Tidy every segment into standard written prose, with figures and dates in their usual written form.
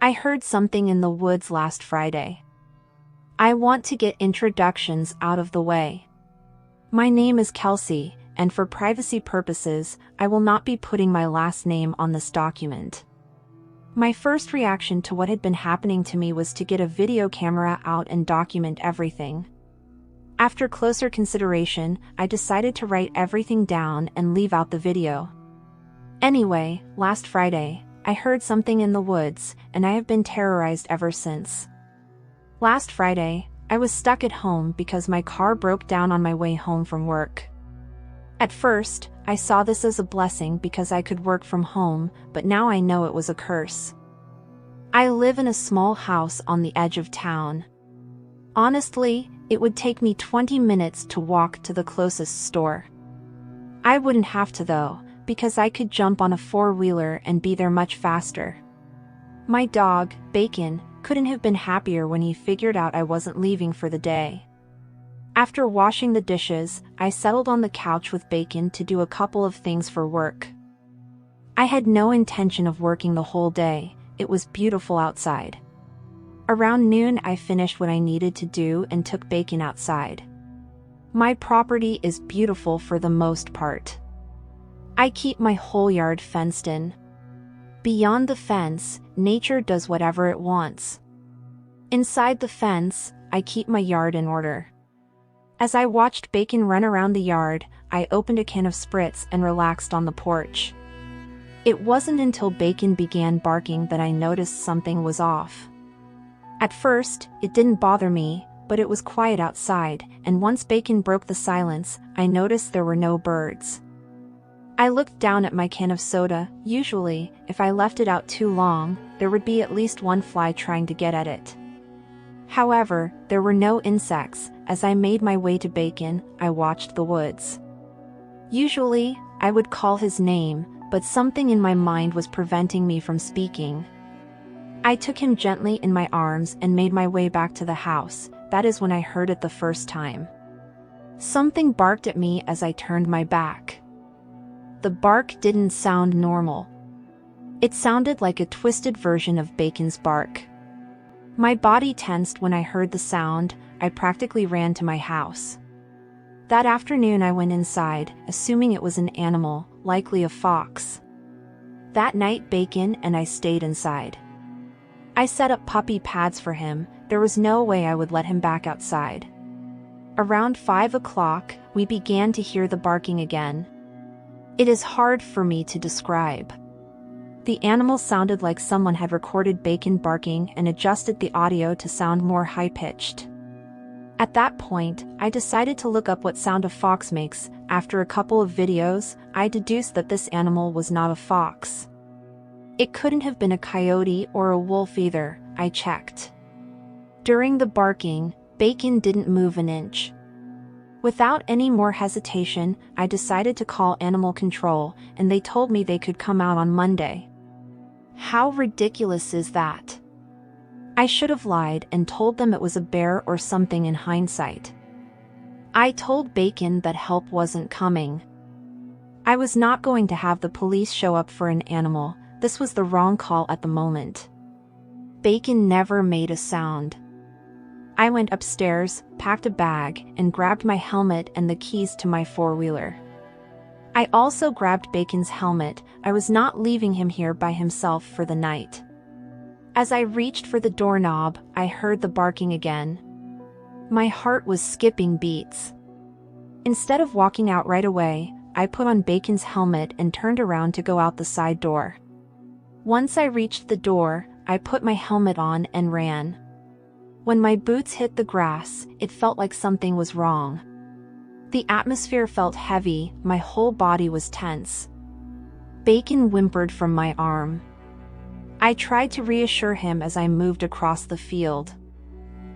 I heard something in the woods last Friday. I want to get introductions out of the way. My name is Kelsey, and for privacy purposes, I will not be putting my last name on this document. My first reaction to what had been happening to me was to get a video camera out and document everything. After closer consideration, I decided to write everything down and leave out the video. Anyway, last Friday, I heard something in the woods, and I have been terrorized ever since. Last Friday, I was stuck at home because my car broke down on my way home from work. At first, I saw this as a blessing because I could work from home, but now I know it was a curse. I live in a small house on the edge of town. Honestly, it would take me 20 minutes to walk to the closest store. I wouldn't have to though, because I could jump on a four-wheeler and be there much faster. My dog, Bacon, couldn't have been happier when he figured out I wasn't leaving for the day. After washing the dishes, I settled on the couch with Bacon to do a couple of things for work. I had no intention of working the whole day, it was beautiful outside. Around noon I finished what I needed to do and took Bacon outside. My property is beautiful for the most part. I keep my whole yard fenced in. Beyond the fence, nature does whatever it wants. Inside the fence, I keep my yard in order. As I watched Bacon run around the yard, I opened a can of spritz and relaxed on the porch. It wasn't until Bacon began barking that I noticed something was off. At first, it didn't bother me, but it was quiet outside, and once Bacon broke the silence, I noticed there were no birds. I looked down at my can of soda. Usually, if I left it out too long, there would be at least one fly trying to get at it. However, there were no insects. As I made my way to Bacon, I watched the woods. Usually, I would call his name, but something in my mind was preventing me from speaking. I took him gently in my arms and made my way back to the house. That is when I heard it the first time. Something barked at me as I turned my back. The bark didn't sound normal. It sounded like a twisted version of Bacon's bark. My body tensed when I heard the sound. I practically ran to my house. That afternoon I went inside, assuming it was an animal, likely a fox. That night Bacon and I stayed inside. I set up puppy pads for him. There was no way I would let him back outside. Around 5 o'clock, we began to hear the barking again. It is hard for me to describe. The animal sounded like someone had recorded Bacon barking and adjusted the audio to sound more high-pitched. At that point, I decided to look up what sound a fox makes. After a couple of videos, I deduced that this animal was not a fox. It couldn't have been a coyote or a wolf either. I checked. During the barking, Bacon didn't move an inch. Without any more hesitation, I decided to call animal control, and they told me they could come out on Monday. How ridiculous is that? I should have lied and told them it was a bear or something in hindsight. I told Bacon that help wasn't coming. I was not going to have the police show up for an animal. This was the wrong call at the moment. Bacon never made a sound. I went upstairs, packed a bag, and grabbed my helmet and the keys to my four-wheeler. I also grabbed Bacon's helmet. I was not leaving him here by himself for the night. As I reached for the doorknob, I heard the barking again. My heart was skipping beats. Instead of walking out right away, I put on Bacon's helmet and turned around to go out the side door. Once I reached the door, I put my helmet on and ran. When my boots hit the grass, it felt like something was wrong. The atmosphere felt heavy, my whole body was tense. Bacon whimpered from my arm. I tried to reassure him as I moved across the field.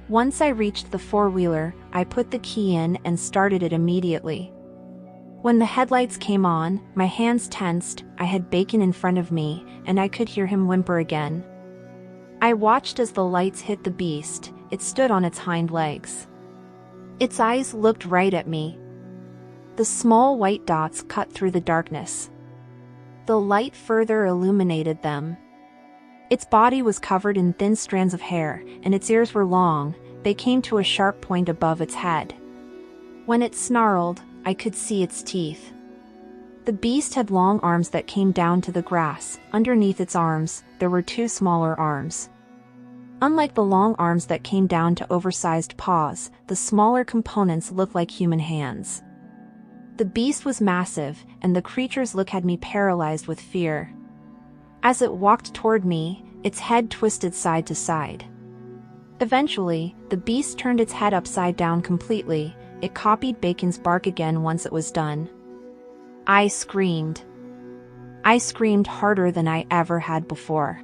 Once I reached the four-wheeler, I put the key in and started it immediately. When the headlights came on, my hands tensed. I had Bacon in front of me, and I could hear him whimper again. I watched as the lights hit the beast. It stood on its hind legs. Its eyes looked right at me. The small white dots cut through the darkness. The light further illuminated them. Its body was covered in thin strands of hair, and its ears were long. They came to a sharp point above its head. When it snarled, I could see its teeth. The beast had long arms that came down to the grass. Underneath its arms, there were two smaller arms. Unlike the long arms that came down to oversized paws, the smaller components looked like human hands. The beast was massive, and the creature's look had me paralyzed with fear. As it walked toward me, its head twisted side to side. Eventually, the beast turned its head upside down completely. It copied Bacon's bark again once it was done. I screamed. I screamed harder than I ever had before.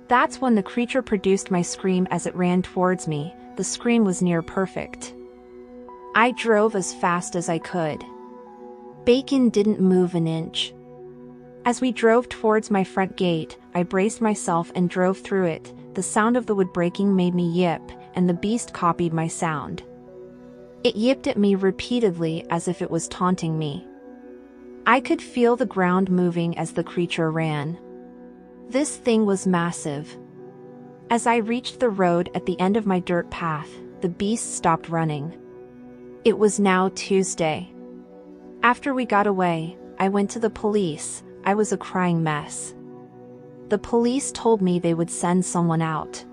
That's when the creature produced my scream as it ran towards me. The scream was near perfect. I drove as fast as I could. Bacon didn't move an inch. As we drove towards my front gate, I braced myself and drove through it. The sound of the wood breaking made me yip, and the beast copied my sound. It yipped at me repeatedly as if it was taunting me. I could feel the ground moving as the creature ran. This thing was massive. As I reached the road at the end of my dirt path, the beast stopped running. It was now Tuesday. After we got away, I went to the police. I was a crying mess. The police told me they would send someone out.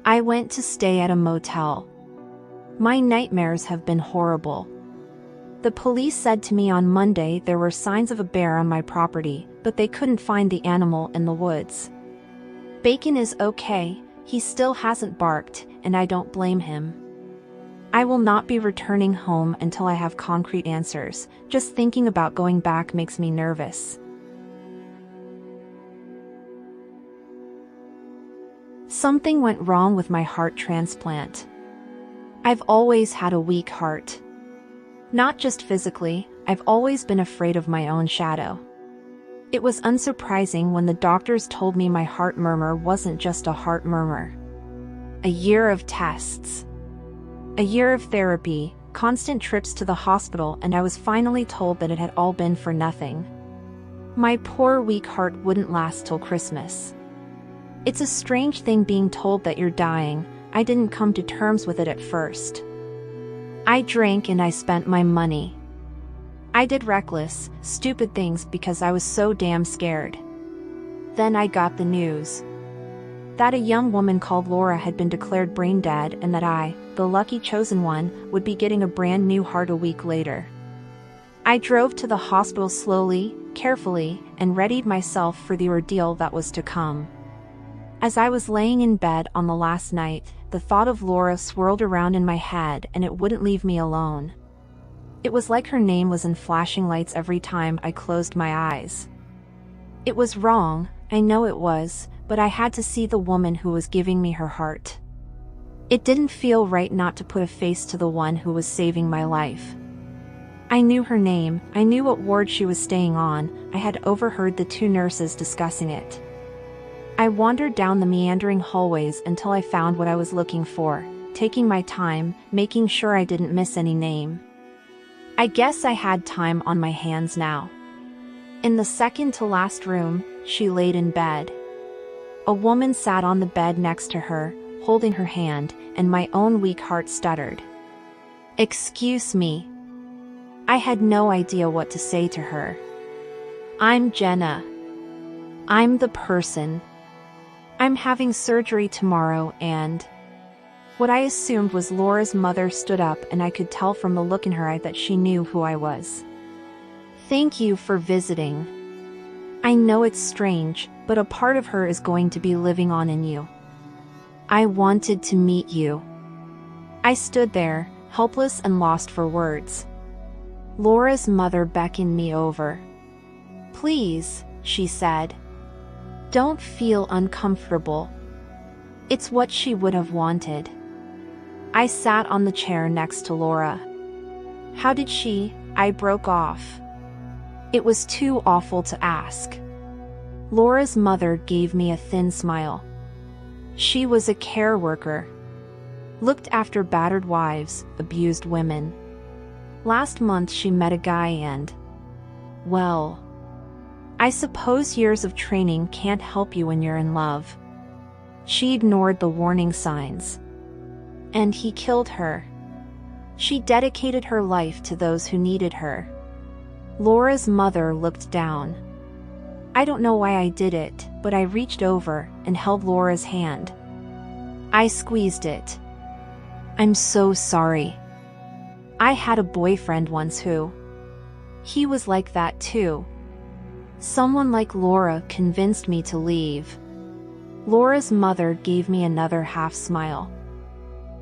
I went to stay at a motel. My nightmares have been horrible. The police said to me on Monday there were signs of a bear on my property, but they couldn't find the animal in the woods. Bacon is okay, he still hasn't barked, and I don't blame him. I will not be returning home until I have concrete answers. Just thinking about going back makes me nervous. Something went wrong with my heart transplant. I've always had a weak heart. Not just physically, I've always been afraid of my own shadow. It was unsurprising when the doctors told me my heart murmur wasn't just a heart murmur. A year of tests. A year of therapy, constant trips to the hospital, and I was finally told that it had all been for nothing. My poor weak heart wouldn't last till Christmas. It's a strange thing being told that you're dying. I didn't come to terms with it at first. I drank and I spent my money. I did reckless, stupid things because I was so damn scared. Then I got the news that a young woman called Laura had been declared brain dead and that I, the lucky chosen one, would be getting a brand new heart a week later. I drove to the hospital slowly, carefully, and readied myself for the ordeal that was to come. As I was laying in bed on the last night, the thought of Laura swirled around in my head and it wouldn't leave me alone. It was like her name was in flashing lights every time I closed my eyes. It was wrong, I know it was, but I had to see the woman who was giving me her heart. It didn't feel right not to put a face to the one who was saving my life. I knew her name, I knew what ward she was staying on, I had overheard the two nurses discussing it. I wandered down the meandering hallways until I found what I was looking for, taking my time, making sure I didn't miss any name. I guess I had time on my hands now. In the second to last room, she laid in bed. A woman sat on the bed next to her, holding her hand, and my own weak heart stuttered. "Excuse me." I had no idea what to say to her. "I'm Jenna. I'm the person. I'm having surgery tomorrow and..." What I assumed was Laura's mother stood up, and I could tell from the look in her eye that she knew who I was. "Thank you for visiting. I know it's strange, but a part of her is going to be living on in you. I wanted to meet you." I stood there, helpless and lost for words. Laura's mother beckoned me over. "Please," she said. "Don't feel uncomfortable." It's what she would have wanted. I sat on the chair next to Laura. "How did she..." I broke off. It was too awful to ask. Laura's mother gave me a thin smile. She was a care worker. Looked after battered wives, abused women. Last month she met a guy and... well... I suppose years of training can't help you when you're in love. She ignored the warning signs. And he killed her. She dedicated her life to those who needed her. Laura's mother looked down. I don't know why I did it, but I reached over and held Laura's hand. I squeezed it. I'm so sorry. I had a boyfriend once who. He was like that too. Someone like Laura convinced me to leave. Laura's mother gave me another half smile.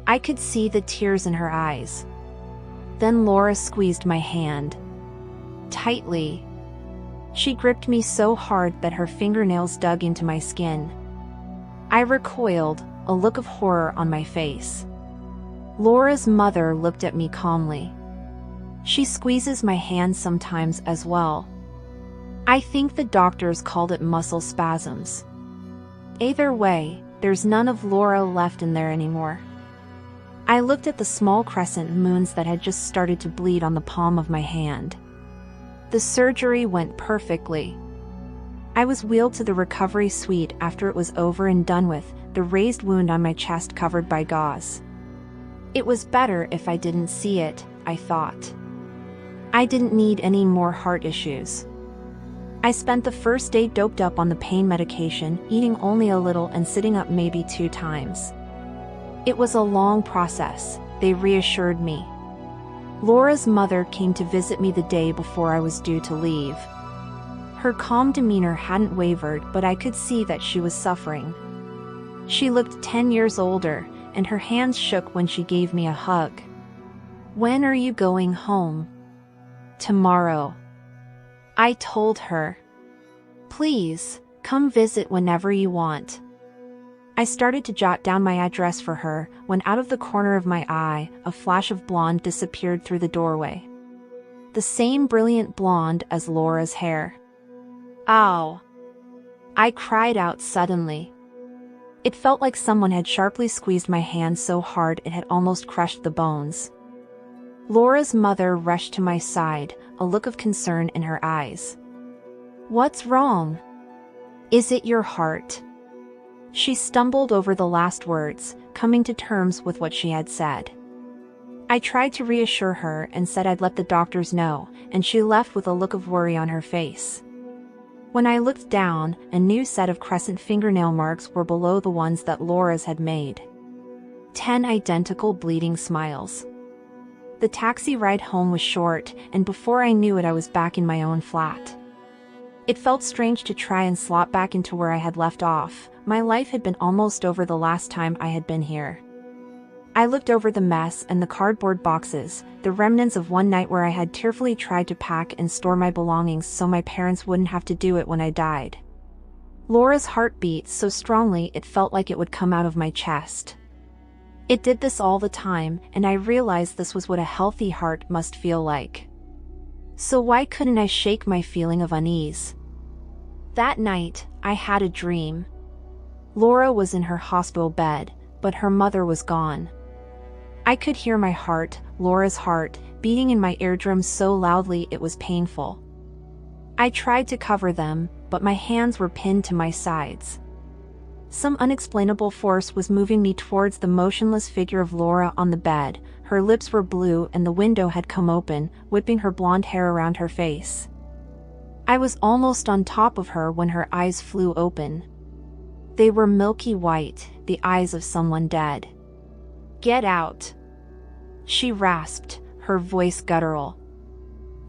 I could see the tears in her eyes. Then Laura squeezed my hand. Tightly. She gripped me so hard that her fingernails dug into my skin. I recoiled, a look of horror on my face. Laura's mother looked at me calmly. She squeezes my hand sometimes as well. I think the doctors called it muscle spasms. Either way, there's none of Laura left in there anymore. I looked at the small crescent moons that had just started to bleed on the palm of my hand. The surgery went perfectly. I was wheeled to the recovery suite after it was over and done with, the raised wound on my chest covered by gauze. It was better if I didn't see it, I thought. I didn't need any more heart issues. I spent the first day doped up on the pain medication, eating only a little and sitting up maybe 2 times. It was a long process, they reassured me. Laura's mother came to visit me the day before I was due to leave. Her calm demeanor hadn't wavered, but I could see that she was suffering. She looked 10 years older, and her hands shook when she gave me a hug. When are you going home? Tomorrow. I told her. Please, come visit whenever you want. I started to jot down my address for her, when out of the corner of my eye, a flash of blonde disappeared through the doorway. The same brilliant blonde as Laura's hair. Ow! I cried out suddenly. It felt like someone had sharply squeezed my hand so hard it had almost crushed the bones. Laura's mother rushed to my side, a look of concern in her eyes. What's wrong? Is it your heart? She stumbled over the last words, coming to terms with what she had said. I tried to reassure her and said I'd let the doctors know, and she left with a look of worry on her face. When I looked down, a new set of crescent fingernail marks were below the ones that Laura's had made. 10 identical bleeding smiles. The taxi ride home was short, and before I knew it I was back in my own flat. It felt strange to try and slot back into where I had left off. My life had been almost over the last time I had been here. I looked over the mess and the cardboard boxes, the remnants of one night where I had tearfully tried to pack and store my belongings so my parents wouldn't have to do it when I died. Laura's heart beat so strongly it felt like it would come out of my chest. It did this all the time, and I realized this was what a healthy heart must feel like. So why couldn't I shake my feeling of unease? That night, I had a dream. Laura was in her hospital bed, but her mother was gone. I could hear my heart, Laura's heart, beating in my eardrums so loudly it was painful. I tried to cover them, but my hands were pinned to my sides. Some unexplainable force was moving me towards the motionless figure of Laura on the bed. Her lips were blue and the window had come open, whipping her blonde hair around her face. I was almost on top of her when her eyes flew open. They were milky white, the eyes of someone dead. Get out! She rasped, her voice guttural.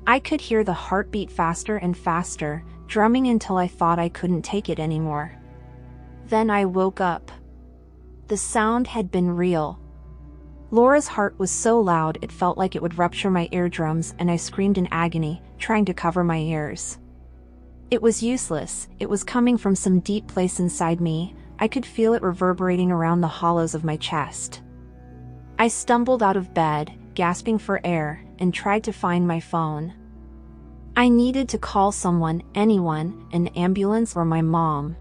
I could hear the heartbeat faster and faster, drumming until I thought I couldn't take it anymore. Then I woke up. The sound had been real. Laura's heart was so loud it felt like it would rupture my eardrums, and I screamed in agony, trying to cover my ears. It was useless. It was coming from some deep place inside me. I could feel it reverberating around the hollows of my chest. I stumbled out of bed, gasping for air, and tried to find my phone. I needed to call someone, anyone, an ambulance or my mom.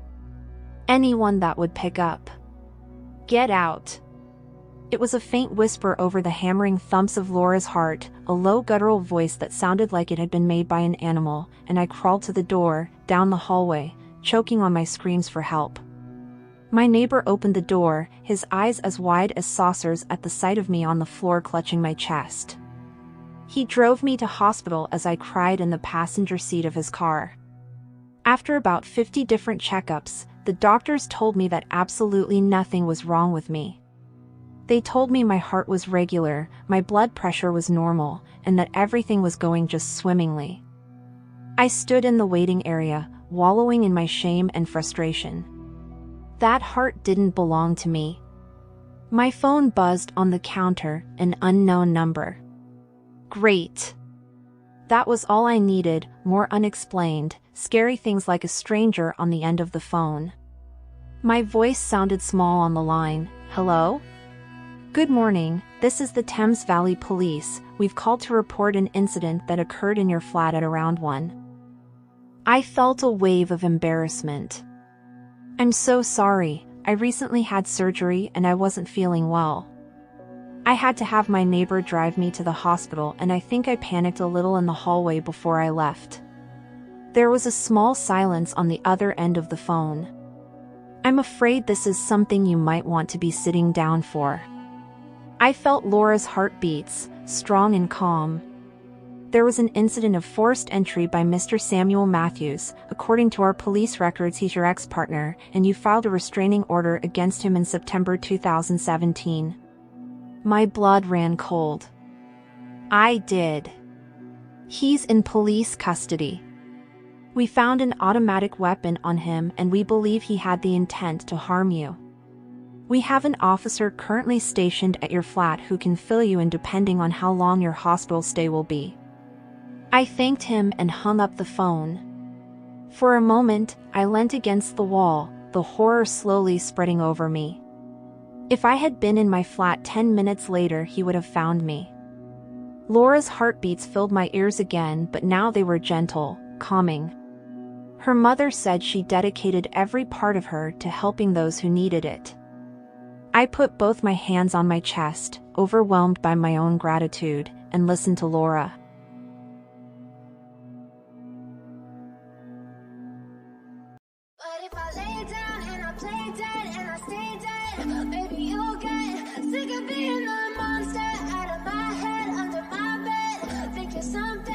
Anyone that would pick up. Get out. It was a faint whisper over the hammering thumps of Laura's heart, a low guttural voice that sounded like it had been made by an animal, and I crawled to the door, down the hallway, choking on my screams for help. My neighbor opened the door, his eyes as wide as saucers at the sight of me on the floor clutching my chest. He drove me to hospital as I cried in the passenger seat of his car. After about 50 different checkups, the doctors told me that absolutely nothing was wrong with me. They told me my heart was regular, my blood pressure was normal, and that everything was going just swimmingly. I stood in the waiting area, wallowing in my shame and frustration. That heart didn't belong to me. My phone buzzed on the counter, an unknown number. Great. That was all I needed, more unexplained, scary things like a stranger on the end of the phone. My voice sounded small on the line. Hello? Good morning, this is the Thames Valley Police. We've called to report an incident that occurred in your flat at around 1. I felt a wave of embarrassment. I'm so sorry, I recently had surgery and I wasn't feeling well. I had to have my neighbor drive me to the hospital and I think I panicked a little in the hallway before I left. There was a small silence on the other end of the phone. I'm afraid this is something you might want to be sitting down for. I felt Laura's heartbeats, strong and calm. There was an incident of forced entry by Mr. Samuel Matthews. According to our police records, he's your ex-partner, and you filed a restraining order against him in September 2017. My blood ran cold. I did. He's in police custody. We found an automatic weapon on him and we believe he had the intent to harm you. We have an officer currently stationed at your flat who can fill you in depending on how long your hospital stay will be. I thanked him and hung up the phone. For a moment, I leant against the wall, the horror slowly spreading over me. If I had been in my flat 10 minutes later, he would have found me. Laura's heartbeats filled my ears again, but now they were gentle, calming. Her mother said she dedicated every part of her to helping those who needed it. I put both my hands on my chest, overwhelmed by my own gratitude, and listened to Laura. But if I lay down and I play dead and I stay dead, maybe you'll get sick of being the monster out of my head, under my bed. Think you're something